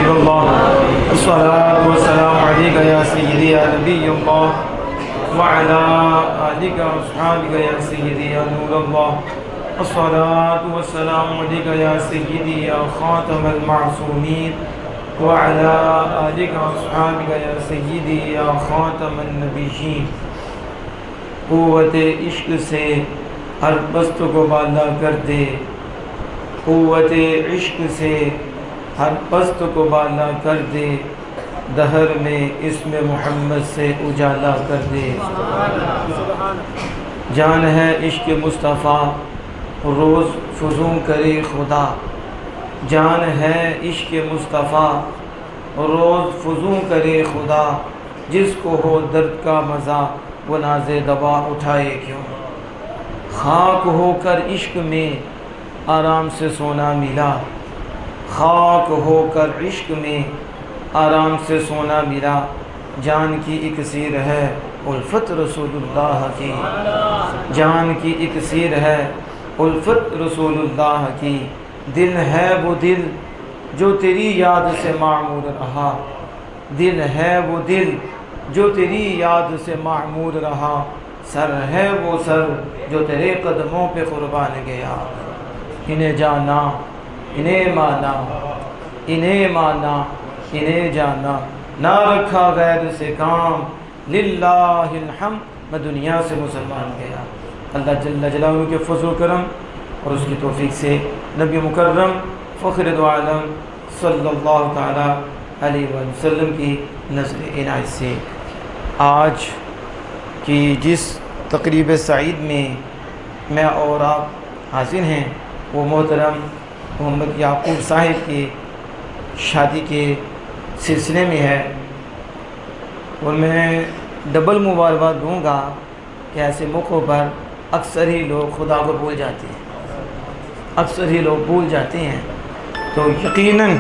حبیب اللہ الصلاۃ والسلام علیک یا سیدی یا نبی اللہ وعلی آلک واصحابک یا سیدی یا نور اللہ الصلاۃ والسلام علیک یا سیدی یا خاتم المعصومین وعلی آلک واصحابک یا سیدی یا خاتم النبیین۔ قوت عشق سے ہر پست کو بالا کر دے، قوت عشق سے ہر پست کو بالا کر دے، دہر میں اسم محمد سے اجالا کر دے۔ جان ہے عشق مصطفیٰ روز فزوں کرے خدا، جان ہے عشق مصطفیٰ روز فزوں کرے خدا، جس کو ہو درد کا مزہ وہ ناز دوا اٹھائے کیوں۔ خاک ہو کر عشق میں آرام سے سونا ملا، خاک ہو کر عشق میں آرام سے سونا ملا، جان کی اکسیر ہے الفت رسول اللہ کی، جان کی اکسیر ہے الفت رسول اللہ کی، دل ہے وہ دل جو تیری یاد سے معمور رہا، دل ہے وہ دل جو تیری یاد سے معمور رہا، سر ہے وہ سر جو تیرے قدموں پہ قربان گیا۔ انہیں جانا انہیں مانا، انہیں مانا انہیں جانا، نہ رکھا غیر سے کام، للہ الحمد میں دنیا سے مسلمان گیا۔ اللہ جل جلالہ کے فضل و کرم اور اس کی توفیق سے نبی مکرم فخر دو عالم صلی اللہ تعالی علیہ وسلم کی نظر عنایت سے آج کی جس تقریب سعید میں میں اور آپ حاضر ہیں وہ محترم محمد یعقوب صاحب کی شادی کے سلسلے میں ہے، اور میں ڈبل مبارکباد دوں گا کہ ایسے موقعوں پر اکثر ہی لوگ خدا کو بھول جاتے ہیں، اکثر ہی لوگ بھول جاتے ہیں، تو یقیناً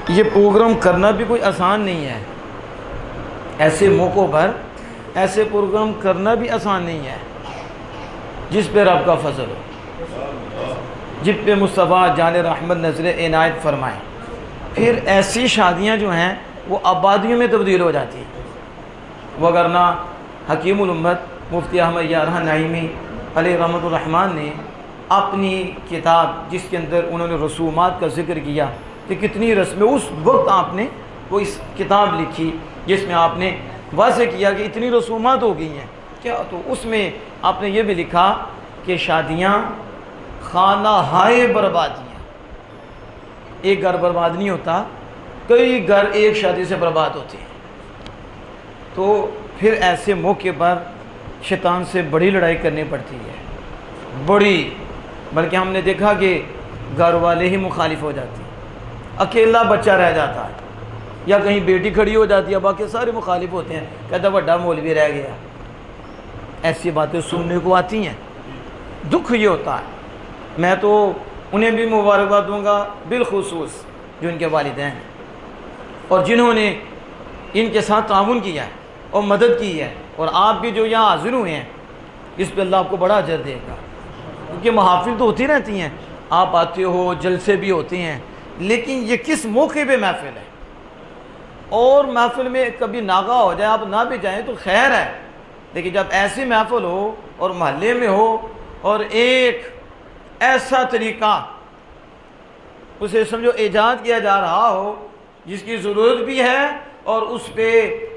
یہ پروگرام کرنا بھی کوئی آسان نہیں ہے، ایسے موقعوں پر ایسے پروگرام کرنا بھی آسان نہیں ہے، جس پہ رب کا فضل ہو، جس پہ مصطفیٰ جان رحمت نظر عنایت فرمائیں، پھر ایسی شادیاں جو ہیں وہ آبادیوں میں تبدیل ہو جاتی ہیں۔ وگرنہ حکیم الامت مفتی احمد یارہ نعیمی علیہ رحمۃ الرحمن نے اپنی کتاب جس کے اندر انہوں نے رسومات کا ذکر کیا کہ کتنی رسمیں، اس وقت آپ نے وہ اس کتاب لکھی جس میں آپ نے واضح کیا کہ اتنی رسومات ہو گئی ہیں کیا، تو اس میں آپ نے یہ بھی لکھا کہ شادیاں خانہ ہائے بربادیاں، ایک گھر برباد نہیں ہوتا، کئی گھر ایک شادی سے برباد ہوتے ہیں۔ تو پھر ایسے موقع پر شیطان سے بڑی لڑائی کرنی پڑتی ہے، بڑی، بلکہ ہم نے دیکھا کہ گھر والے ہی مخالف ہو جاتے ہیں، اکیلا بچہ رہ جاتا ہے، یا کہیں بیٹی کھڑی ہو جاتی ہے، باقی سارے مخالف ہوتے ہیں، کہتا بڑا مولوی رہ گیا۔ ایسی باتیں سننے کو آتی ہیں، دکھ یہ ہوتا ہے۔ میں تو انہیں بھی مبارکباد دوں گا بالخصوص جو ان کے والدین ہیں اور جنہوں نے ان کے ساتھ تعاون کیا ہے اور مدد کی ہے، اور آپ بھی جو یہاں حاضر ہوئے ہیں اس پہ اللہ آپ کو بڑا اجر دے گا، کیونکہ محافل تو ہوتی رہتی ہیں، آپ آتے ہو، جلسے بھی ہوتے ہیں، لیکن یہ کس موقع پہ محفل ہے، اور محفل میں کبھی ناغہ ہو جائے، آپ نہ بھی جائیں تو خیر ہے، لیکن جب ایسی محفل ہو اور محلے میں ہو اور ایک ایسا طریقہ اسے سمجھو ایجاد کیا جا رہا ہو جس کی ضرورت بھی ہے اور اس پہ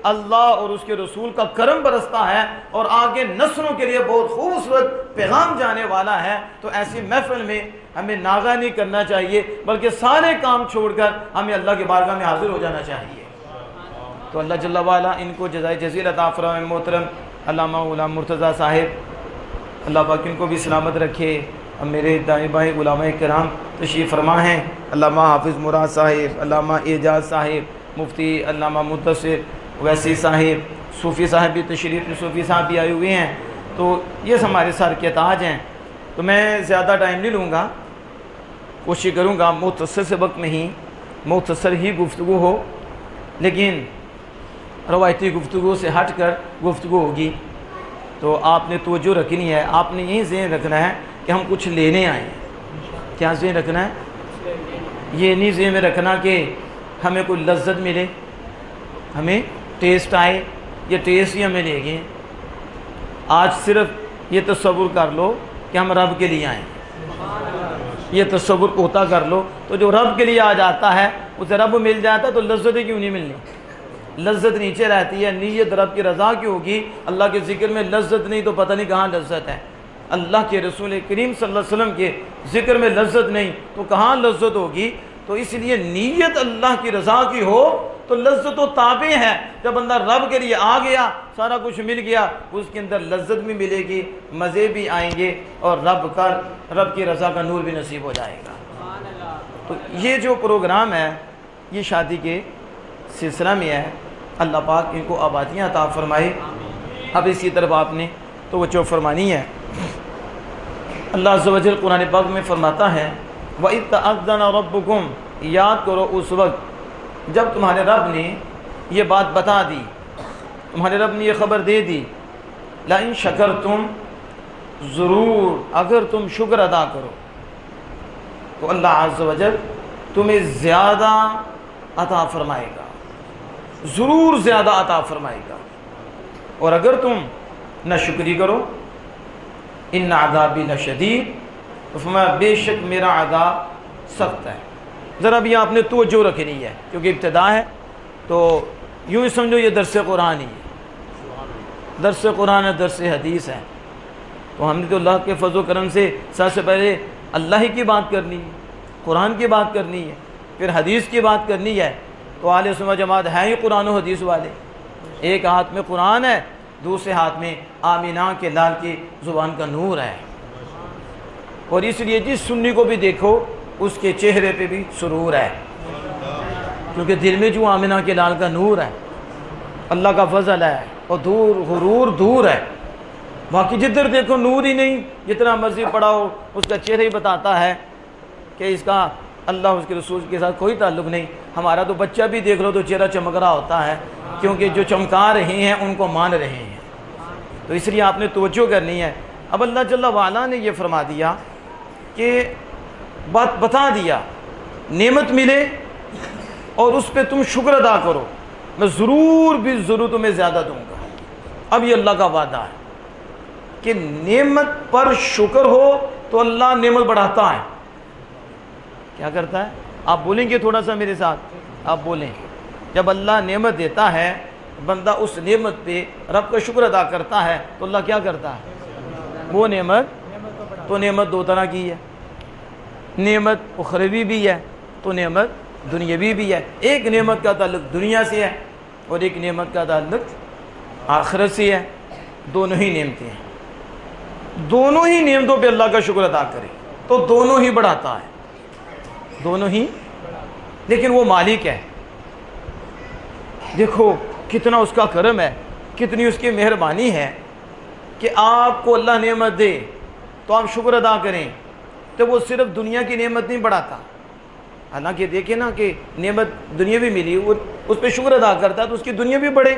اللہ اور اس کے رسول کا کرم برستا ہے اور آگے نسلوں کے لیے بہت خوبصورت پیغام جانے والا ہے، تو ایسی محفل میں ہمیں ناغہ نہیں کرنا چاہیے، بلکہ سارے کام چھوڑ کر ہمیں اللہ کے بارگاہ میں حاضر ہو جانا چاہیے۔ تو اللہ جل وعلا ان کو جزائے جزیل عطا فرمائے۔ محترم علامہ غلام مرتضیٰ صاحب، اللہ پاک ان کو بھی سلامت رکھے۔ اب میرے دائیں بائیں علماء کرام تشریف فرما ہیں، علامہ حافظ مراد صاحب، علامہ اعجاز صاحب، مفتی علامہ مدثر ویسی صاحب، صوفی صاحب بھی تشریف، صوفی صاحب بھی آئے ہوئے ہیں، تو یہ ہمارے سر کے تاج ہیں۔ تو میں زیادہ ٹائم نہیں لوں گا، کوشش کروں گا مختصر سے وقت میں ہی مختصر ہی گفتگو ہو، لیکن روایتی گفتگو سے ہٹ کر گفتگو ہوگی، تو آپ نے توجہ رکھنی ہے، آپ نے یہی ذہن رکھنا ہے کہ ہم کچھ لینے آئے ہیں۔ کیا ذہن رکھنا ہے؟ یہ نہیں ذہن میں رکھنا کہ ہمیں کوئی لذت ملے، ہمیں ٹیسٹ آئے، یہ ٹیسٹ ہی ہمیں لے گئے۔ آج صرف یہ تصور کر لو کہ ہم رب کے لیے آئیں، یہ تصور ہوتا کر لو، تو جو رب کے لیے آ جاتا ہے اسے رب مل جاتا ہے، تو لذتیں کیوں نہیں ملنی؟ لذت نیچے رہتی ہے، نیت رب کی رضا کی ہوگی۔ اللہ کے ذکر میں لذت نہیں تو پتہ نہیں کہاں لذت ہے۔ اللہ کے رسول کریم صلی اللہ علیہ وسلم کے ذکر میں لذت نہیں تو کہاں لذت ہوگی؟ تو اس لیے نیت اللہ کی رضا کی ہو تو لذت و تابع ہے۔ جب بندہ رب کے لیے آ گیا، سارا کچھ مل گیا، اس کے اندر لذت بھی ملے گی، مزے بھی آئیں گے، اور رب کی رضا کا نور بھی نصیب ہو جائے گا۔ تو یہ جو پروگرام ہے یہ شادی کے سلسلہ میں ہے، اللہ پاک ان کو آبادیاں عطا فرمائے۔ اب اسی طرف آپ نے توجہ فرمانی ہے۔ اللہ عز و جل قرآن پاک میں فرماتا ہے وَإِذْ تَأَذَّنَ رَبُّكُمْ، یاد کرو اس وقت جب تمہارے رب نے یہ بات بتا دی، تمہارے رب نے یہ خبر دے دی، لَإِن شَكَرْتُمْ، ضرور اگر تم شکر ادا کرو تو اللہ عز و جل تمہیں زیادہ عطا فرمائے گا، ضرور زیادہ عطا فرمائے گا، اور اگر تم نہ شکری کرو، ان عذابی لشدید، تو فرمایا بے شک میرا عذاب سخت ہے۔ ذرا بھی آپ نے توجہ رکھنی ہے کیونکہ ابتدا ہے، تو یوں ہی سمجھو یہ درس قرآن ہی ہے، درس قرآن ہے، درس حدیث ہے۔ تو ہم نے تو اللہ کے فضل و کرم سے سب سے پہلے اللہ ہی کی بات کرنی ہے، قرآن کی بات کرنی ہے، پھر حدیث کی بات کرنی ہے۔ تو اہل سنت جماعت ہیں ہی قرآن و حدیث والے، ایک ہاتھ میں قرآن ہے، دوسرے ہاتھ میں آمینہ کے لال کی زبان کا نور ہے، اور اس لیے جس سنی کو بھی دیکھو اس کے چہرے پہ بھی سرور ہے، کیونکہ دل میں جو آمینہ کے لال کا نور ہے، اللہ کا فضل ہے، اور غرور دور ہے۔ باقی جدھر دیکھو نور ہی نہیں، جتنا مرضی پڑھا ہو اس کا چہرہ ہی بتاتا ہے کہ اس کا اللہ اس کے رسول کے ساتھ کوئی تعلق نہیں۔ ہمارا تو بچہ بھی دیکھ لو تو چہرہ چمک رہا ہوتا ہے، کیونکہ جو چمکا رہے ہیں ان کو مان رہے ہیں۔ تو اس لیے آپ نے توجہ کرنی ہے۔ اب اللہ جل وعلا نے یہ فرما دیا کہ بات بتا دیا، نعمت ملے اور اس پہ تم شکر ادا کرو، میں ضرور بھی ضرور تمہیں زیادہ دوں گا۔ اب یہ اللہ کا وعدہ ہے کہ نعمت پر شکر ہو تو اللہ نعمت بڑھاتا ہے۔ کیا کرتا ہے؟ آپ بولیں گے تھوڑا سا میرے ساتھ، آپ بولیں۔ جب اللہ نعمت دیتا ہے، بندہ اس نعمت پہ رب کا شکر ادا کرتا ہے تو اللہ کیا کرتا ہے؟ وہ نعمت دو طرح کی ہے، نعمت اخروی بھی ہے تو نعمت دنیاوی بھی ہے۔ ایک نعمت کا تعلق دنیا سے ہے اور ایک نعمت کا تعلق آخرت سے ہے، دونوں ہی نعمتیں ہیں۔ دونوں ہی نعمتوں پہ اللہ کا شکر ادا کرے تو دونوں ہی بڑھاتا ہے، دونوں ہی، لیکن وہ مالک ہے۔ دیکھو کتنا اس کا کرم ہے، کتنی اس کی مہربانی ہے کہ آپ کو اللہ نعمت دے تو آپ شکر ادا کریں، تو وہ صرف دنیا کی نعمت نہیں بڑھاتا۔ حالانکہ دیکھیں نا کہ نعمت دنیا بھی ملی، وہ اس پہ شکر ادا کرتا ہے تو اس کی دنیا بھی بڑھے،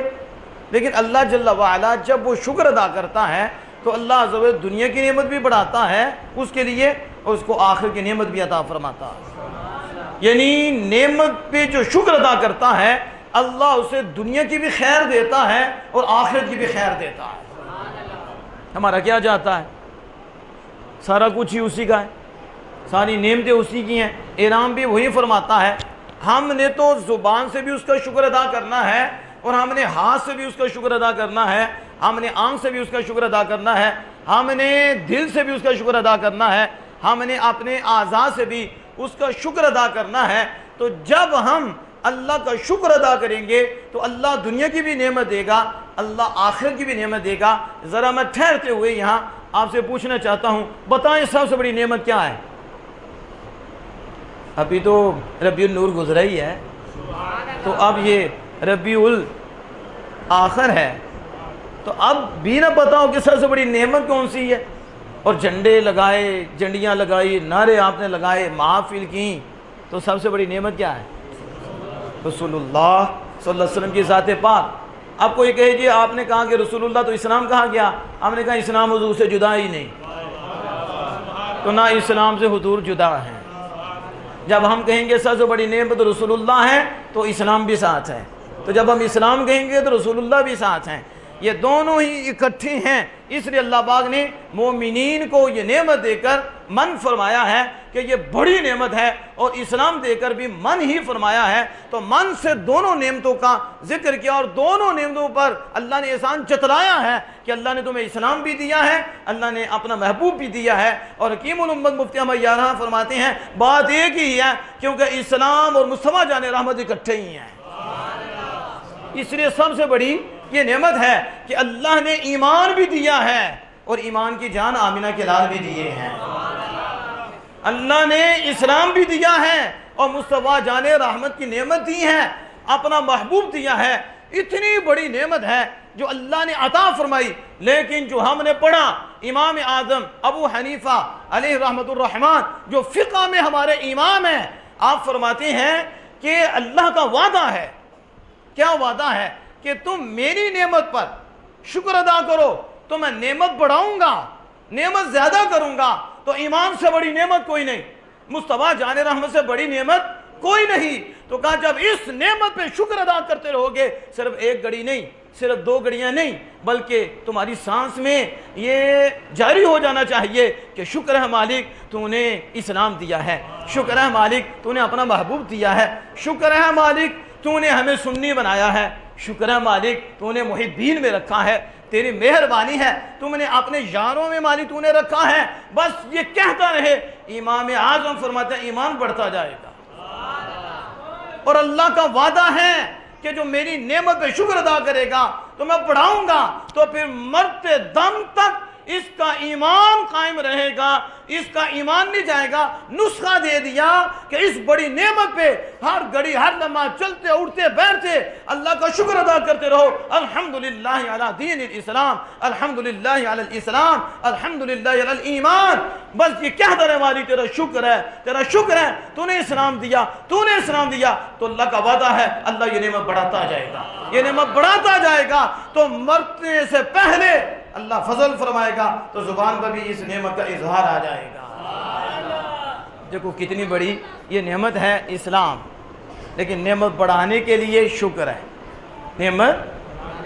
لیکن اللہ جل وعلا جب وہ شکر ادا کرتا ہے تو اللہ عز و جل دنیا کی نعمت بھی بڑھاتا ہے اس کے لیے، اور اس کو آخر کی نعمت بھی عطا فرماتا ہے۔ یعنی نعمت پہ جو شکر ادا کرتا ہے اللہ اسے دنیا کی بھی خیر دیتا ہے اور آخرت کی بھی خیر دیتا ہے۔ ہمارا کیا جاتا ہے؟ سارا کچھ ہی اسی کا ہے، ساری نعمتیں اسی کی ہیں۔ انعام بھی وہی فرماتا ہے۔ ہم نے تو زبان سے بھی اس کا شکر ادا کرنا ہے، اور ہم نے ہاتھ سے بھی اس کا شکر ادا کرنا ہے، ہم نے آنکھ سے بھی اس کا شکر ادا کرنا ہے، ہم نے دل سے بھی اس کا شکر ادا کرنا ہے، ہم نے اپنے اعضاء سے بھی اس کا شکر ادا کرنا ہے۔ تو جب ہم اللہ کا شکر ادا کریں گے تو اللہ دنیا کی بھی نعمت دے گا، اللہ آخرت کی بھی نعمت دے گا۔ ذرا میں ٹھہرتے ہوئے یہاں آپ سے پوچھنا چاہتا ہوں، بتائیں سب سے بڑی نعمت کیا ہے؟ ابھی تو ربیع النور گزرا ہی ہے، تو اب یہ ربیع الاخر ہے، تو اب بھی نہ پتا ہو کہ سب سے بڑی نعمت کون سی ہے، اور جھنڈے لگائے، جھنڈیاں لگائی، نعرے آپ نے لگائے، محافل کی، تو سب سے بڑی نعمت کیا ہے؟ رسول اللہ صلی اللہ علیہ وسلم کی ذات پاک۔ آپ کو یہ کہے جی آپ نے کہا کہ رسول اللہ، تو اسلام کہاں گیا؟ آپ نے کہا اسلام حضور سے جدا ہی نہیں، تو نہ اسلام سے حضور جدا ہیں۔ جب ہم کہیں گے سب سے بڑی نعمت رسول اللہ ہے تو اسلام بھی ساتھ ہے، تو جب ہم اسلام کہیں گے تو رسول اللہ بھی ساتھ ہیں، یہ دونوں ہی اکٹھے ہیں۔ اس لیے اللہ پاک نے مومنین کو یہ نعمت دے کر من فرمایا ہے کہ یہ بڑی نعمت ہے، اور اسلام دے کر بھی من ہی فرمایا ہے، تو من سے دونوں نعمتوں کا ذکر کیا، اور دونوں نعمتوں پر اللہ نے احسان جتلایا ہے کہ اللہ نے تمہیں اسلام بھی دیا ہے، اللہ نے اپنا محبوب بھی دیا ہے۔ اور حکیم الامت مفتی احمد یارہ فرماتے ہیں بات ایک ہی ہے، کیونکہ اسلام اور مصطفیٰ جان رحمت اکٹھے ہی ہیں۔ اس لیے سب سے بڑی یہ نعمت ہے کہ اللہ نے ایمان بھی دیا ہے، اور ایمان کی جان آمنہ کے لال بھی دیے ہیں۔ اللہ نے اسلام بھی دیا ہے اور مصطفیٰ جان رحمت کی نعمت دی ہے، اپنا محبوب دیا ہے۔ اتنی بڑی نعمت ہے جو اللہ نے عطا فرمائی، لیکن جو ہم نے پڑھا امام اعظم ابو حنیفہ علیہ رحمت الرحمن جو فقہ میں ہمارے امام ہیں، آپ فرماتے ہیں کہ اللہ کا وعدہ ہے، کیا وعدہ ہے کہ تم میری نعمت پر شکر ادا کرو تو میں نعمت بڑھاؤں گا، نعمت زیادہ کروں گا۔ تو ایمان سے بڑی نعمت کوئی نہیں، مصطفیٰ جان رحمت سے بڑی نعمت کوئی نہیں۔ تو کہا جب اس نعمت پہ شکر ادا کرتے رہو گے، صرف ایک گھڑی نہیں، صرف دو گھڑیاں نہیں، بلکہ تمہاری سانس میں یہ جاری ہو جانا چاہیے کہ شکر ہے مالک تو نے اسلام دیا ہے، شکر ہے مالک تو نے اپنا محبوب دیا ہے، شکر ہے مالک تو نے ہمیں سنی بنایا ہے، شکر ہے مالک تو نے محبین میں رکھا ہے، تیری مہربانی ہے تم نے اپنے یاروں میں مالک تو نے رکھا ہے۔ بس یہ کہتا رہے، امام اعظم فرماتے ہیں ایمان بڑھتا جائے گا، اور اللہ کا وعدہ ہے کہ جو میری نعمت پہ شکر ادا کرے گا تو میں بڑھاؤں گا، تو پھر مرتے دم تک اس کا ایمان قائم رہے گا، اس کا ایمان نہیں جائے گا۔ نسخہ دے دیا کہ اس بڑی نعمت پہ ہر گھڑی ہر لمحہ چلتے اٹھتے بیٹھتے اللہ کا شکر ادا کرتے رہو۔ الحمدللہ علی دین الاسلام، الحمدللہ علی الاسلام، الحمدللہ علی الایمان۔ بس یہ کہتا رہے والی تیرا شکر ہے، تیرا شکر ہے، تو نے اسلام دیا، تو نے اسلام دیا، تو اللہ کا وعدہ ہے اللہ یہ نعمت بڑھاتا جائے گا، یہ نعمت بڑھاتا جائے گا، تو مرنے سے پہلے اللہ فضل فرمائے گا تو زبان پر بھی اس نعمت کا اظہار آ جائے گا۔ دیکھو کتنی بڑی یہ نعمت ہے اسلام، لیکن نعمت بڑھانے کے لیے شکر ہے۔ نعمت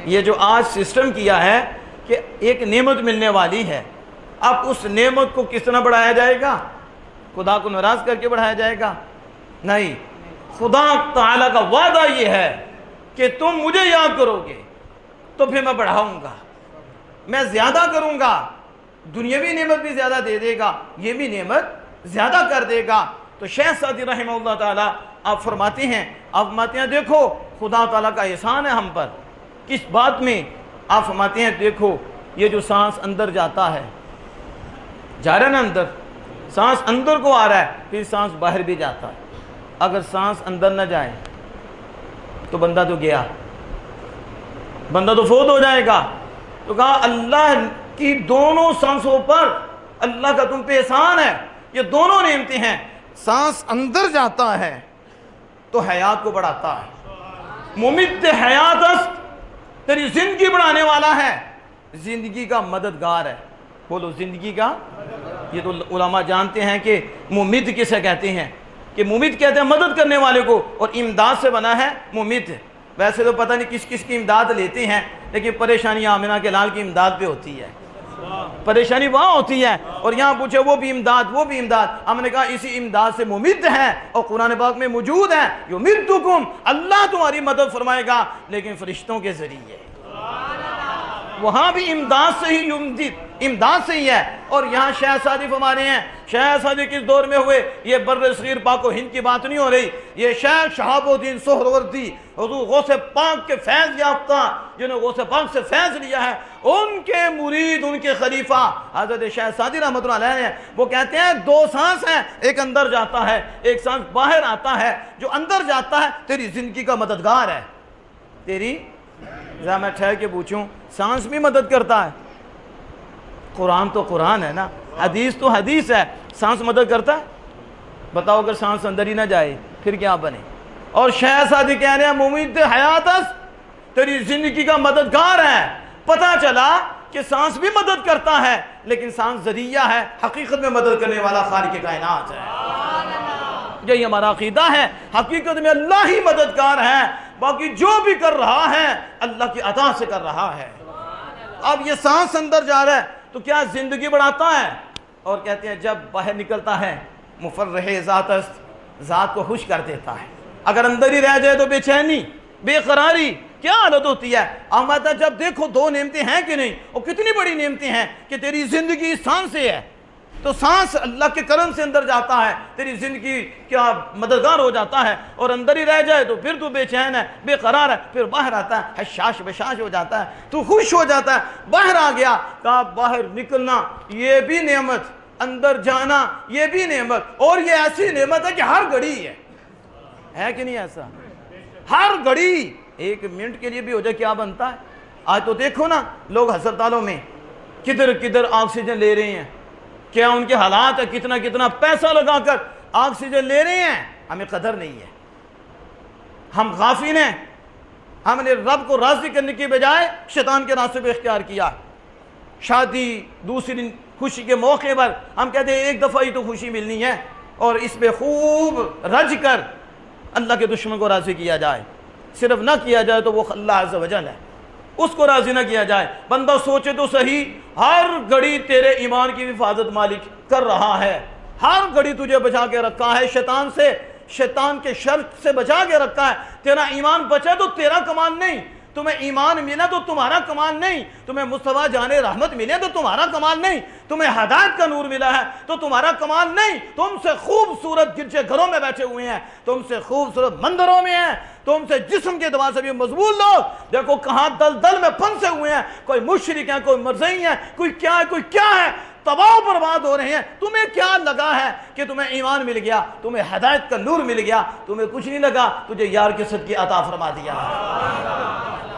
یہ جو آج سسٹم کیا ہے کہ ایک نعمت ملنے والی ہے، اب اس نعمت کو کس طرح بڑھایا جائے گا؟ خدا کو ناراض کر کے بڑھایا جائے گا؟ نہیں، خدا تعالیٰ کا وعدہ یہ ہے کہ تم مجھے یاد کرو گے تو پھر میں بڑھاؤں گا، میں زیادہ کروں گا، دنیاوی نعمت بھی زیادہ دے دے گا، یہ بھی نعمت زیادہ کر دے گا۔ تو شیخ سعدی رحمہ اللہ تعالیٰ آپ فرماتے ہیں دیکھو خدا تعالیٰ کا احسان ہے ہم پر، کس بات میں؟ آپ فرماتے ہیں دیکھو یہ جو سانس اندر جاتا ہے، جا رہا ہے نا اندر، سانس اندر کو آ رہا ہے، پھر سانس باہر بھی جاتا ہے۔ اگر سانس اندر نہ جائے تو بندہ تو گیا، بندہ تو فوت ہو جائے گا۔ تو کہا اللہ کی دونوں سانسوں پر اللہ کا تم پہ احسان ہے، یہ دونوں نعمتیں ہیں، سانس اندر جاتا ہے تو حیات کو بڑھاتا ہے، ممد حیات است، تیری زندگی بڑھانے والا ہے، زندگی کا مددگار ہے۔ بولو زندگی کا، یہ تو علماء جانتے ہیں کہ ممد کسے کہتے ہیں، کہ ممد کہتے ہیں مدد کرنے والے کو، اور امداد سے بنا ہے ممد۔ ویسے تو پتہ نہیں کس کس کی امداد لیتے ہیں، لیکن پریشانی آمنہ کے لال کی امداد پہ ہوتی ہے، پریشانی وہاں ہوتی ہے، اور یہاں پوچھے وہ بھی امداد وہ بھی امداد۔ ہم نے کہا اسی امداد سے ممد ہے، اور قرآن پاک میں موجود ہے یمدکم، اللہ تمہاری مدد فرمائے گا لیکن فرشتوں کے ذریعے، وہاں بھی امداد سے ہی امداد سے ہی ہے۔ اور یہاں شیخ سعدی فرما رہے ہیں، شیخ سعدی کس دور میں ہوئے؟ یہ بر صغیر پاک و ہند کی بات نہیں ہو رہی، یہ شیخ شہاب الدین سہروردی حضور غوث پاک کے فیض یافتہ، جنہوں غوث پاک سے فیض لیا ہے، ان کے مرید، ان کے خلیفہ حضرت شیخ سعدی رحمۃ اللہ علیہ ہیں۔ وہ کہتے ہیں دو سانس ہیں، ایک اندر جاتا ہے ایک سانس باہر آتا ہے، جو اندر جاتا ہے تیری زندگی کا مددگار ہے، تیری ذرا میں ٹھہر کے پوچھوں، سانس بھی مدد کرتا ہے؟ قرآن تو قرآن ہے نا، حدیث تو حدیث ہے، سانس مدد کرتا ہے؟ بتاؤ اگر سانس اندر ہی نہ جائے پھر کیا بنے؟ اور شیخ سعدی کہہ رہے ہیں ممید حیات است، تیری زندگی کا مددگار ہے۔ پتہ چلا کہ سانس بھی مدد کرتا ہے، لیکن سانس ذریعہ ہے، حقیقت میں مدد کرنے والا خالق کائنات ہے۔ یہی ہمارا عقیدہ ہے. حقیقت میں اللہ ہی مددگار ہے، باقی جو بھی کر رہا ہے اللہ کی عطا سے کر رہا ہے. اب یہ سانس اندر جا رہا ہے تو کیا زندگی بڑھاتا ہے؟ اور کہتے ہیں جب باہر نکلتا ہے مفرح ذات است، ذات کو خوش کر دیتا ہے. اگر اندر ہی رہ جائے تو بے چینی، بے قراری کیا حالت ہوتی ہے. آمدہ جب دیکھو دو نعمتیں ہیں کہ نہیں، اور کتنی بڑی نعمتیں ہیں کہ تیری زندگی سانس سے ہے، تو سانس اللہ کے کرم سے اندر جاتا ہے، تیری زندگی کیا مددگار ہو جاتا ہے. اور اندر ہی رہ جائے تو پھر تو بے چین ہے، بے قرار ہے. پھر باہر آتا ہے حشاش بشاش ہو جاتا ہے، تو خوش ہو جاتا ہے. باہر آ گیا، کہا باہر نکلنا یہ بھی نعمت، اندر جانا یہ بھی نعمت. اور یہ ایسی نعمت ہے کہ ہر گھڑی ہے کہ نہیں ایسا؟ ہر گھڑی ایک منٹ کے لیے بھی ہو جائے کیا بنتا ہے. آج تو دیکھو نا لوگ ہسپتالوں میں کدھر کدھر آکسیجن لے رہے ہیں، کیا ان کے حالات ہے، کتنا کتنا پیسہ لگا کر آکسیجن لے رہے ہیں. ہمیں قدر نہیں ہے، ہم غافل ہیں. ہم نے رب کو راضی کرنے کی بجائے شیطان کے راستے پہ اختیار کیا. شادی دوسری خوشی کے موقع پر ہم کہتے ہیں ایک دفعہ ہی تو خوشی ملنی ہے، اور اس پہ خوب رج کر اللہ کے دشمن کو راضی کیا جائے. صرف نہ کیا جائے تو وہ اللہ عز و جل ہے، اس کو راضی نہ کیا جائے. بندہ سوچے تو صحیح، ہر گھڑی تیرے ایمان کی حفاظت مالک کر رہا ہے. ہر گھڑی تجھے بچا کے رکھا ہے شیطان سے، شیطان کے شر سے بچا کے رکھا ہے. تیرا ایمان بچا تو تیرا کمال نہیں، تمہیں ایمان ملا تو تمہارا کمال نہیں، تمہیں مصطفیٰ جان رحمت ملے تو تمہارا کمال نہیں، تمہیں ہدایت کا نور ملا ہے تو تمہارا کمال نہیں. تم سے خوبصورت گرجے گھروں میں بیٹھے ہوئے ہیں، تم سے خوبصورت مندروں میں ہیں، تم سے جسم کے اعتبار سے بھی مضبوط لوگ دیکھو کہاں دل میں پھنسے ہوئے ہیں. کوئی مشرک ہیں، کوئی مرزئی ہیں، کوئی کیا ہے، کوئی کیا ہے، تباہ و برباد ہو رہے ہیں. تمہیں کیا لگا ہے کہ تمہیں ایمان مل گیا، تمہیں ہدایت کا نور مل گیا؟ تمہیں کچھ نہیں لگا، تجھے یار کے صدقے عطا فرما دیا.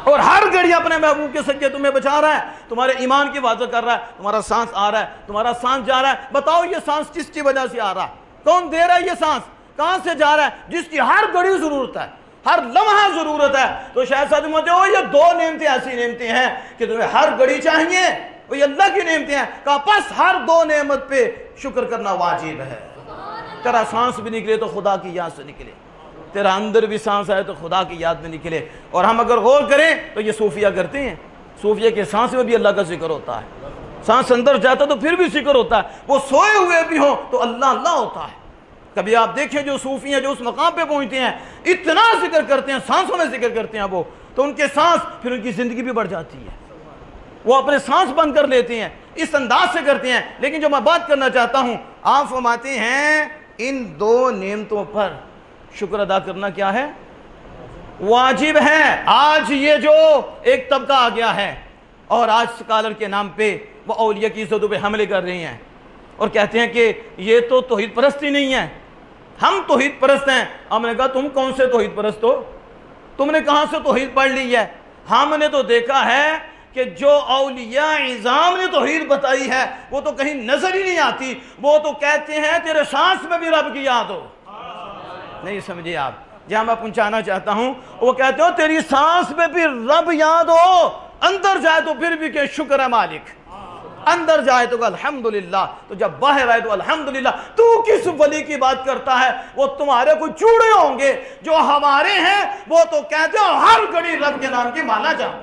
اور ہر گھڑی اپنے محبوب کے صدقے تمہیں بچا رہا ہے، تمہارے ایمان کی حفاظت کر رہا ہے. تمہارا سانس آ رہا ہے، تمہارا سانس جا رہا ہے. بتاؤ یہ سانس کس کی وجہ سے آ رہا ہے؟ کون دے رہا ہے یہ سانس؟ کہاں سے جا رہا ہے؟ جس کی ہر گھڑی ضرورت ہے، ہر لمحہ ضرورت ہے. تو شاید ساتھ مجھے یہ دو نعمتیں ایسی نعمتیں ہیں کہ تمہیں ہر گھڑی چاہیے، وہ یہ اللہ کی نعمتیں ہیں. کہا پس ہر دو نعمت پہ شکر کرنا واجب ہے. تیرا سانس بھی نکلے تو خدا کی یاد سے نکلے، تیرا اندر بھی سانس آئے تو خدا کی یاد میں نکلے. اور ہم اگر غور کریں تو یہ صوفیہ کرتے ہیں، صوفیہ کے سانس میں بھی اللہ کا ذکر ہوتا ہے. سانس اندر جاتا تو پھر بھی ذکر ہوتا ہے. وہ سوئے ہوئے بھی ہوں تو اللہ اللہ ہوتا ہے. کبھی آپ دیکھیں جو صوفی ہیں جو اس مقام پہ پہنچتے ہیں، اتنا ذکر کرتے ہیں، سانسوں میں ذکر کرتے ہیں وہ، تو ان کے سانس پھر ان کی زندگی بھی بڑھ جاتی ہے. وہ اپنے سانس بند کر لیتے ہیں، اس انداز سے کرتے ہیں. لیکن جو میں بات کرنا چاہتا ہوں، آپ فرماتے ہیں ان دو نعمتوں پر شکر ادا کرنا کیا ہے؟ واجب ہے. آج یہ جو ایک طبقہ آ گیا ہے اور آج سکالر کے نام پہ وہ اولیاء کی عزتوں پہ حملے کر رہے ہیں اور کہتے ہیں کہ یہ تو توحید پرستی نہیں ہے، ہم توحید پرست ہیں. ہم نے کہا تم کون سے توحید پرست ہو؟ تم نے کہاں سے توحید پڑھ لی ہے؟ ہم نے تو دیکھا ہے کہ جو اولیاء عظام نے توحید بتائی ہے وہ تو کہیں نظر ہی نہیں آتی. وہ تو کہتے ہیں تیرے سانس میں بھی رب کی یاد ہو. نہیں سمجھے آپ؟ جہاں میں پہنچانا چاہتا ہوں، وہ کہتے ہو تیری سانس میں بھی رب یاد ہو. اندر جائے تو پھر بھی کہ شکر ہے مالک، اندر جائے تو الحمدللہ، تو جب باہر آئے تو الحمدللہ. تو کس ولی کی بات کرتا ہے؟ وہ تمہارے کوئی چوڑے ہوں گے، جو ہمارے ہیں وہ تو کہتے ہو ہر گھڑی رب کے نام کی مانا جاؤ.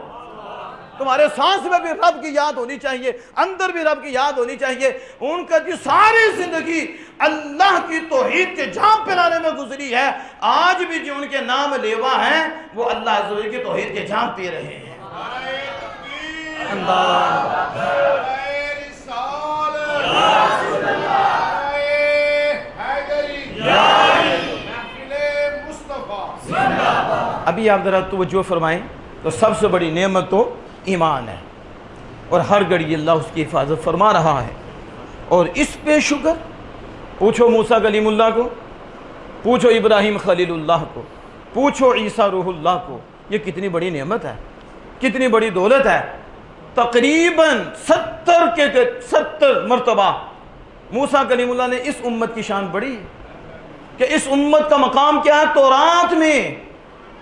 تمہارے سانس میں بھی رب کی یاد ہونی چاہیے، اندر بھی رب کی یاد ہونی چاہیے. ان کا جو ساری زندگی اللہ کی توحید کے جام پلانے میں گزری ہے. آج بھی جو ان کے نام لیوا ہیں وہ اللہ عز و جل کی توحید کے جام پی رہے ہیں. ابھی آپ ذرا توجہ فرمائیں تو سب سے بڑی نعمت تو ایمان ہے، اور ہر گھڑی اللہ اس کی حفاظت فرما رہا ہے. اور اس پہ شکر پوچھو موسیٰ کلیم اللہ کو، پوچھو ابراہیم خلیل اللہ کو، پوچھو عیسیٰ روح اللہ کو. یہ کتنی بڑی نعمت ہے، کتنی بڑی دولت ہے. تقریباً 70 مرتبہ موسیٰ کلیم اللہ نے اس امت کی شان بڑھی کہ اس امت کا مقام کیا ہے تورات میں.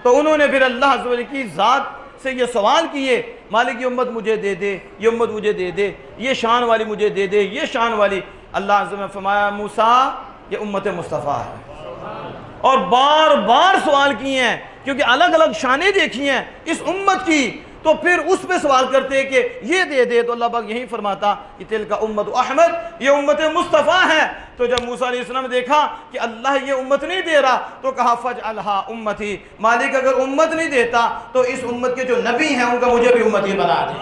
تو انہوں نے پھر اللہ عز و جل کی ذات سے یہ سوال کیے، مالک یہ امت مجھے دے دے، یہ امت مجھے دے دے، یہ شان والی مجھے دے دے، یہ شان والی. اللہ عز و جل نے فرمایا موسیٰ یہ امت مصطفیٰ ہے. اور بار بار سوال کیے ہیں، کیونکہ الگ الگ شانیں دیکھی ہیں اس امت کی، تو پھر اس پہ سوال کرتے کہ یہ دے دے، تو اللہ پاک یہی فرماتا کہ تلک امت احمد، یہ امت مصطفیٰ ہے۔ تو جب موسیٰ علیہ السلام نے دیکھا کہ اللہ یہ امت نہیں دے رہا تو کہا فجعلھا امتی، مالک اگر امت نہیں دیتا تو اس امت کے جو نبی ہیں ان کا مجھے بھی امتی بنا دے۔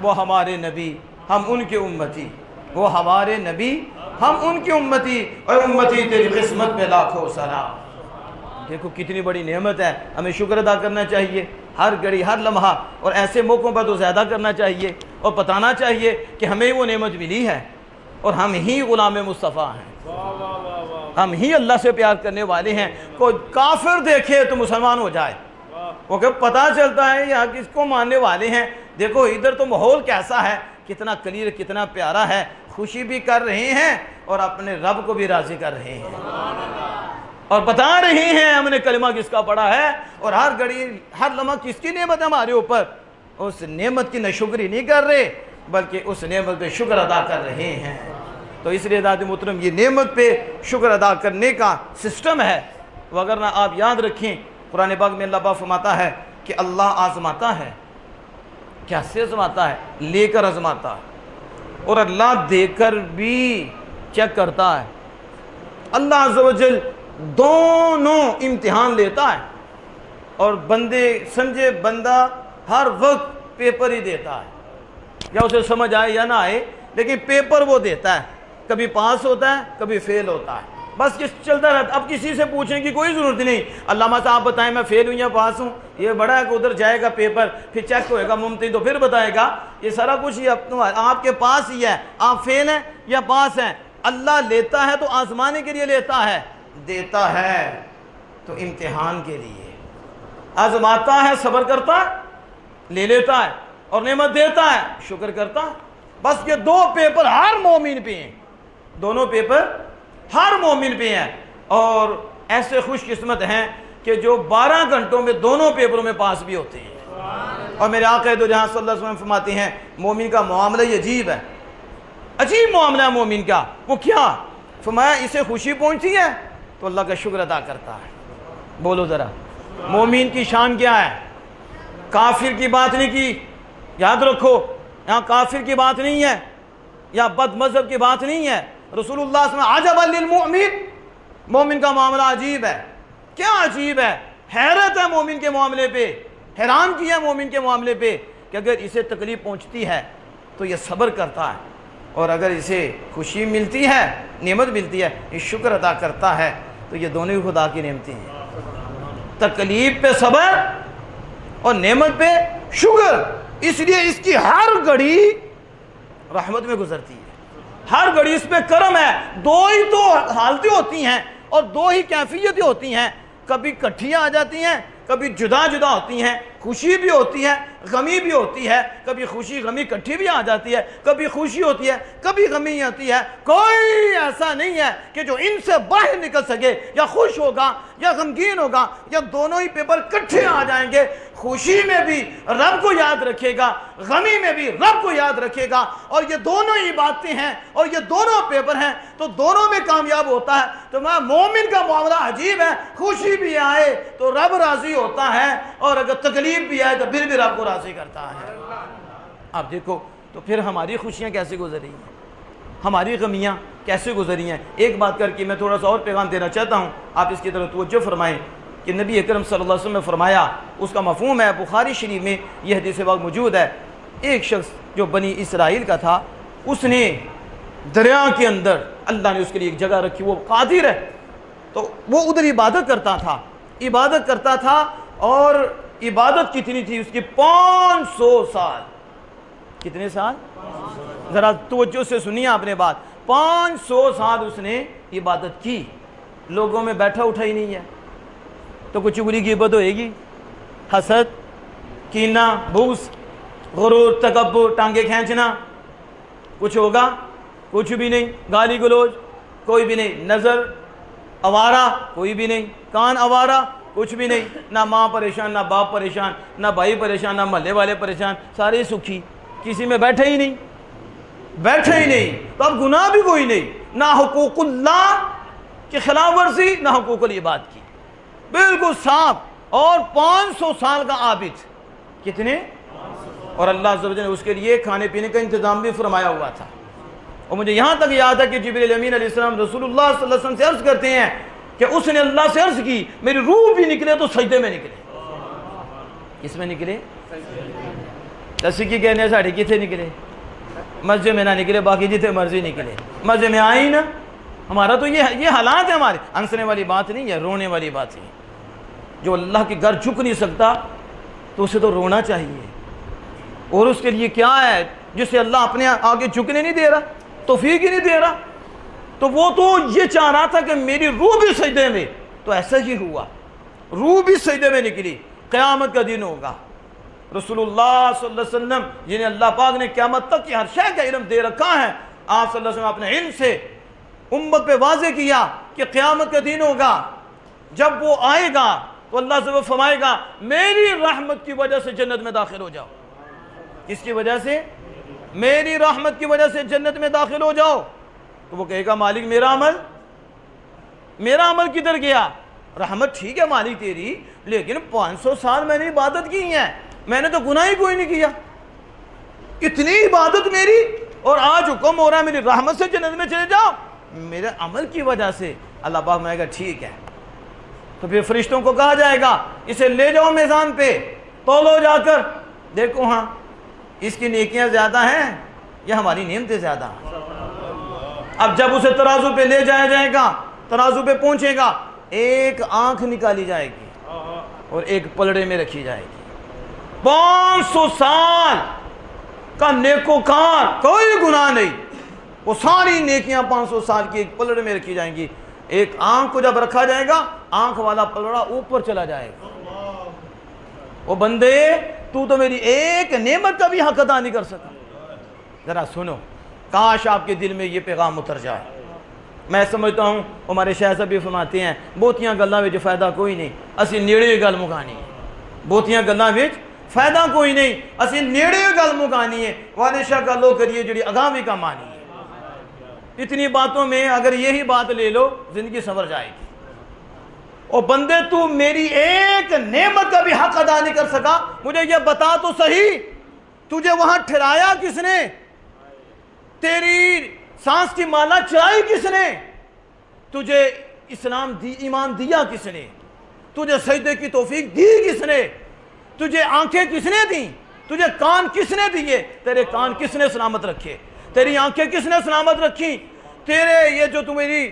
وہ ہمارے نبی ہم ان کے امتی، وہ ہمارے نبی ہم ان کی امتی، اور امتی تیری قسمت پہ لاکھوں سلام۔ دیکھو کتنی بڑی نعمت ہے، ہمیں شکر ادا کرنا چاہیے ہر گھڑی ہر لمحہ، اور ایسے موقعوں پر تو زیادہ کرنا چاہیے، اور بتانا چاہیے کہ ہمیں وہ نعمت ملی ہے اور ہم ہی غلام مصطفیٰ ہیں، ہم ہی اللہ سے پیار کرنے والے ہیں۔ کوئی کافر دیکھے تو مسلمان ہو جائے، وہ کہ پتہ چلتا ہے یہاں کس کو ماننے والے ہیں۔ دیکھو ادھر تو ماحول کیسا ہے، کتنا کلیئر کتنا پیارا ہے، خوشی بھی کر رہے ہیں اور اپنے رب کو بھی راضی کر رہے ہیں، اور بتا رہے ہیں ہم نے کلمہ کس کا پڑھا ہے، اور ہر گھڑی ہر لمحہ کس کی نعمت ہے ہمارے اوپر، اس نعمت کی ناشکری نہیں کر رہے بلکہ اس نعمت پہ شکر ادا کر رہے ہیں۔ تو اس لیے داد محترم یہ نعمت پہ شکر ادا کرنے کا سسٹم ہے، وگرنہ آپ یاد رکھیں قرآن پاک میں اللہ پاک فرماتا ہے کہ اللہ آزماتا ہے، کیسے آزماتا ہے؟ لے کر آزماتا ہے، اور اللہ دے کر بھی چیک کرتا ہے۔ اللہ عز و جل دونوں امتحان لیتا ہے، اور بندے سمجھے بندہ ہر وقت پیپر ہی دیتا ہے، یا اسے سمجھ آئے یا نہ آئے لیکن پیپر وہ دیتا ہے، کبھی پاس ہوتا ہے کبھی فیل ہوتا ہے، بس یہ چلتا رہتا۔ اب کسی سے پوچھنے کی کوئی ضرورت نہیں، علامہ صاحب بتائیں میں فیل ہوں یا پاس ہوں، یہ بڑا ہے کہ ادھر جائے گا پیپر پھر چیک ہوئے گا ممتحن تو پھر بتائے گا، یہ سارا کچھ یہ آپ کے پاس ہی ہے، آپ فیل ہیں یا پاس ہیں۔ اللہ لیتا ہے تو آزمانے کے لیے لیتا ہے، دیتا ہے تو امتحان کے لیے، آزماتا ہے صبر کرتا ہے لے لیتا ہے، اور نعمت دیتا ہے شکر کرتا ہے۔ بس یہ دو پیپر ہر مومن پہ ہیں، دونوں پیپر ہر مومن پہ ہیں، اور ایسے خوش قسمت ہیں کہ جو 12 گھنٹوں میں دونوں پیپروں میں پاس بھی ہوتے ہیں۔ اور میرے آقا دو جہاں صلی اللہ علیہ وسلم فرماتے ہیں مومن کا معاملہ یہ عجیب ہے، عجیب معاملہ ہے مومن کا۔ وہ کیا؟ فرمایا اسے خوشی پہنچتی ہے تو اللہ کا شکر ادا کرتا ہے۔ بولو ذرا مومن کی شان کیا ہے؟ کافر کی بات نہیں کی، یاد رکھو یہاں کافر کی بات نہیں ہے یا بد مذہب کی بات نہیں ہے۔ رسول اللہ صلی اللہ علیہ وسلم عجبا للمؤمن، مومن کا معاملہ عجیب ہے۔ کیا عجیب ہے؟ حیرت ہے مومن کے معاملے پہ، حیران کیا مومن کے معاملے پہ کہ اگر اسے تکلیف پہنچتی ہے تو یہ صبر کرتا ہے، اور اگر اسے خوشی ملتی ہے نعمت ملتی ہے یہ شکر ادا کرتا ہے۔ تو یہ دونوں ہی خدا کی نعمتیں ہیں، تکلیف پہ صبر اور نعمت پہ شکر، اس لیے اس کی ہر گھڑی رحمت میں گزرتی ہے، ہر گھڑی اس پہ کرم ہے۔ دو ہی تو حالتیں ہوتی ہیں اور دو ہی کیفیتیں ہوتی ہیں، کبھی کٹھیاں آ جاتی ہیں کبھی جدا جدا ہوتی ہیں، خوشی بھی ہوتی ہے غمی بھی ہوتی ہے، کبھی خوشی غمی کٹھی بھی آ جاتی ہے، کبھی خوشی ہوتی ہے کبھی غمی آتی ہے۔ کوئی ایسا نہیں ہے کہ جو ان سے باہر نکل سکے، یا خوش ہوگا یا غمگین ہوگا یا دونوں ہی پیپر کٹھے آ جائیں گے، خوشی میں بھی رب کو یاد رکھے گا، غمی میں بھی رب کو یاد رکھے گا، اور یہ دونوں ہی باتیں ہیں اور یہ دونوں پیپر ہیں تو دونوں میں کامیاب ہوتا ہے۔ تو میں مومن کا معاملہ عجیب ہے، خوشی بھی آئے تو رب راضی ہوتا ہے، اور اگر تکلیف بھی آئے تو پھر بھی رب کو راضی کرتا ہے۔ آپ دیکھو تو پھر ہماری خوشیاں کیسے گزری ہیں، ہماری غمیاں کیسے گزری ہیں۔ ایک بات کر کے میں تھوڑا سا اور پیغام دینا چاہتا ہوں، آپ اس کی طرف توجہ فرمائیں کہ نبی اکرم صلی اللہ علیہ وسلم نے فرمایا، اس کا مفہوم ہے بخاری شریف میں یہ حدیث پاک موجود ہے۔ ایک شخص جو بنی اسرائیل کا تھا، اس نے دریا کے اندر اللہ نے اس کے لیے ایک جگہ رکھی، وہ قادر ہے تو وہ ادھر عبادت کرتا تھا، اور عبادت کتنی تھی اس کی؟ 500 سال۔ کتنے سال؟ ذرا توجہ سے سنیے آپ نے بات، 500 سال اس نے عبادت کی، لوگوں میں بیٹھا اٹھا ہی نہیں ہے، تو کچھ چگلی غیبت ہوئے گی، حسد، کینہ، بغض، غرور، تکبر، ٹانگیں کھینچنا، کچھ ہوگا؟ کچھ بھی نہیں۔ گالی گلوچ کوئی بھی نہیں، نظر آوارہ کوئی بھی نہیں، کان آوارہ کچھ بھی نہیں، نہ ماں پریشان نہ باپ پریشان نہ بھائی پریشان نہ محلے والے پریشان، سارے سکھی، کسی میں بیٹھے ہی نہیں۔ تو اب گناہ بھی کوئی نہیں، نہ حقوق اللہ کہ خلاف ورزی نہ حقوق العباد کی، بالکل صاف، اور 500 سال کا عابد، کتنے؟ اور اللہ عز و جل نے اس کے لیے کھانے پینے کا انتظام بھی فرمایا ہوا تھا۔ اور مجھے یہاں تک یاد ہے کہ جبریل امین علیہ السلام رسول اللہ صلی اللہ علیہ وسلم سے عرض کرتے ہیں کہ اس نے اللہ سے عرض کی میری روح بھی نکلے تو سجدے میں نکلے۔ کس میں نکلے؟ تسکی کہنے ساڑھے کتنے نکلے؟ مسجد میں نہ نکلے، باقی جتنے مرضی نکلے، مسجد میں آئی نا۔ ہمارا تو یہ حالات ہے ہمارے، ہنسنے والی بات نہیں ہے، رونے والی بات نہیں۔ جو اللہ کے گھر جھک نہیں سکتا تو اسے تو رونا چاہیے، اور اس کے لیے کیا ہے جسے اللہ اپنے آگے جھکنے نہیں دے رہا، توفیق ہی نہیں دے رہا، تو وہ تو یہ چاہ رہا تھا کہ میری روح بھی سجدے میں، تو ایسا ہی ہوا، روح بھی سجدے میں نکلی۔ قیامت کا دن ہوگا، رسول اللہ صلی اللہ علیہ وسلم جنہیں اللہ پاک نے قیامت تک کی ہر شے کا علم دے رکھا ہے، آپ صلی اللہ علیہ وسلم اپنے علم سے امت پہ واضح کیا کہ قیامت کا دن ہوگا، جب وہ آئے گا تو اللہ سے وہ فرمائے گا میری رحمت کی وجہ سے جنت میں داخل ہو جاؤ۔ کس کی وجہ سے؟ میری رحمت کی وجہ سے جنت میں داخل ہو جاؤ۔ تو وہ کہے گا مالک میرا عمل کدھر گیا؟ رحمت ٹھیک ہے مالک تیری، لیکن 500 سال میں نے عبادت کی ہے، میں نے تو گناہ ہی کوئی نہیں کیا، اتنی عبادت میری، اور آج حکم ہو رہا ہے میری رحمت سے جنت میں چلے جاؤ، میرے عمل کی وجہ سے۔ اللہ پاک میں کہا ٹھیک ہے، تو پھر فرشتوں کو کہا جائے گا اسے لے جاؤ میزان پہ، تولو جا کر، دیکھو ہاں اس کی نیکیاں زیادہ ہیں یا ہماری نعمتیں زیادہ ہیں۔ اب جب اسے ترازو پہ لے جایا جائے گا، ترازو پہ پہنچے گا، ایک آنکھ نکالی جائے گی اور ایک پلڑے میں رکھی جائے گی۔ 500 سال کا نیکوکار، کوئی گناہ نہیں، وہ ساری نیکیاں 500 سال کی ایک پلڑے میں رکھی جائیں گی۔ ایک آنکھ کو جب رکھا جائے گا، آنکھ والا پلڑا اوپر چلا جائے گا۔ وہ بندے تو میری ایک نعمت کا بھی حق ادا نہیں کر سکا۔ ذرا سنو، کاش آپ کے دل میں یہ پیغام اتر جائے۔ میں سمجھتا ہوں ہمارے شیخ صاحب بھی فرماتے ہیں بہتیاں گلاں وچ فائدہ کوئی نہیں، اسی نیڑے گل مکانی ہے۔ بہتیاں گلاں وچ فائدہ کوئی نہیں، اسی نیڑے گل مکانی ہے، والے شاہ گلو کریے جڑی اگاں بھی کم آنی ہے۔ اتنی باتوں میں اگر یہی بات لے لو زندگی سنور جائے گی۔ او بندے تو میری ایک نعمت کا بھی حق ادا نہیں کر سکا، مجھے یہ بتا تو صحیح، تجھے وہاں ٹھہرایا کس نے؟ تیری سانس کی مالا چلائی کس نے؟ تجھے اسلام دی، ایمان دیا کس نے؟ تجھے سجدے کی توفیق دی کس نے؟ تجھے آنکھیں کس نے دیں؟ تجھے کان کس نے دیے؟ تیرے کان کس نے سلامت رکھے؟ تیری آنکھیں کس نے سلامت رکھی؟ تیرے یہ جو تو میری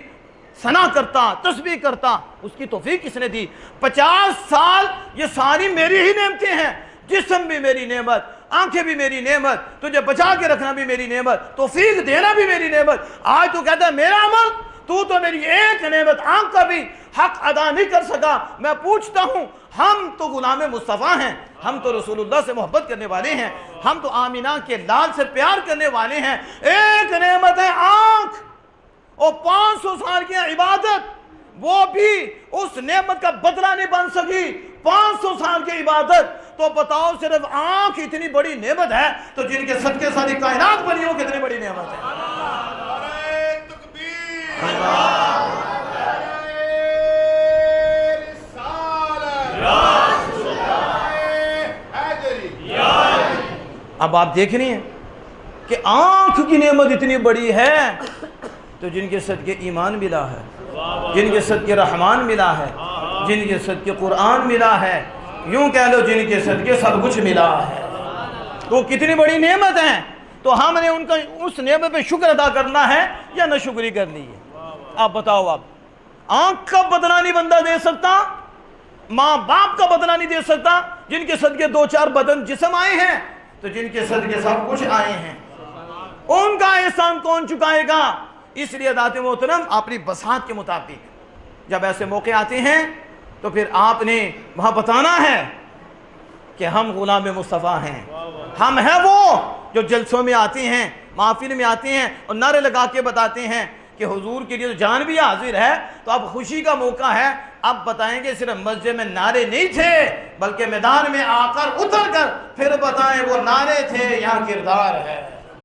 ثنا کرتا، تسبیح کرتا، اس کی توفیق کس نے دی؟ 50 سال یہ ساری میری ہی نعمتیں ہیں، جسم بھی میری نعمت، آنکھیں بھی میری نعمت، تجھے بچا کے رکھنا بھی میری نعمت، توفیق دینا بھی میری نعمت۔ آج تو کہتا ہے میرا عمل، تو میری ایک نعمت آنکھ کا بھی حق ادا نہیں کر سکا۔ میں پوچھتا ہوں، ہم تو غلام مصطفیٰ ہیں، ہم تو رسول اللہ سے محبت کرنے والے ہیں، ہم تو آمینہ کے لال سے پیار کرنے والے ہیں، ایک نعمت ہے آنکھ، اور 500 سال کی عبادت، وہ بھی اس نعمت کا بدلہ نہیں بن سکی۔ 500 سال کی عبادت، تو بتاؤ صرف آنکھ اتنی بڑی نعمت ہے تو جن کے صدقے ساری کائنات بنی ہو کتنی بڑی نعمت ہے۔ اب آپ دیکھ رہی ہیں کہ آنکھ کی نعمت اتنی بڑی ہے تو جن کے صدقے ایمان ملا ہے، جن کے صدقے رحمان ملا ہے، جن کے صدقے قرآن ملا ہے، یوں کہہ لو جن کے صدقے سب کچھ ملا ہے، تو کتنی بڑی نعمت ہے۔ تو ہم نے ان کا اس نعمت پہ شکر ادا کرنا ہے یا نہ شکری کرنی ہے؟ آپ بتاؤ۔ آپ آنکھ کا بدلہ نہیں بندہ دے سکتا، ماں باپ کا بدلہ نہیں دے سکتا، جن کے صدقے 2-4 بدن جسم آئے ہیں تو جن کے صدقے سب کچھ آئے ہیں، ان کا احسان کون چکائے گا؟ اس لیے ذات محترم اپنی بساط کے مطابق جب ایسے موقع آتے ہیں تو پھر آپ نے وہاں بتانا ہے کہ ہم غلام مصطفیٰ ہیں، ہم ہیں وہ جو جلسوں میں آتے ہیں، محافل میں آتے ہیں اور نعرے لگا کے بتاتے ہیں کہ حضور کے لیے تو جان بھی حاضر ہے۔ تو اب خوشی کا موقع ہے، اب بتائیں گے صرف مسجد میں نعرے نہیں تھے بلکہ میدان میں آ کر اتر کر پھر بتائیں وہ نعرے تھے، یہاں کردار ہے۔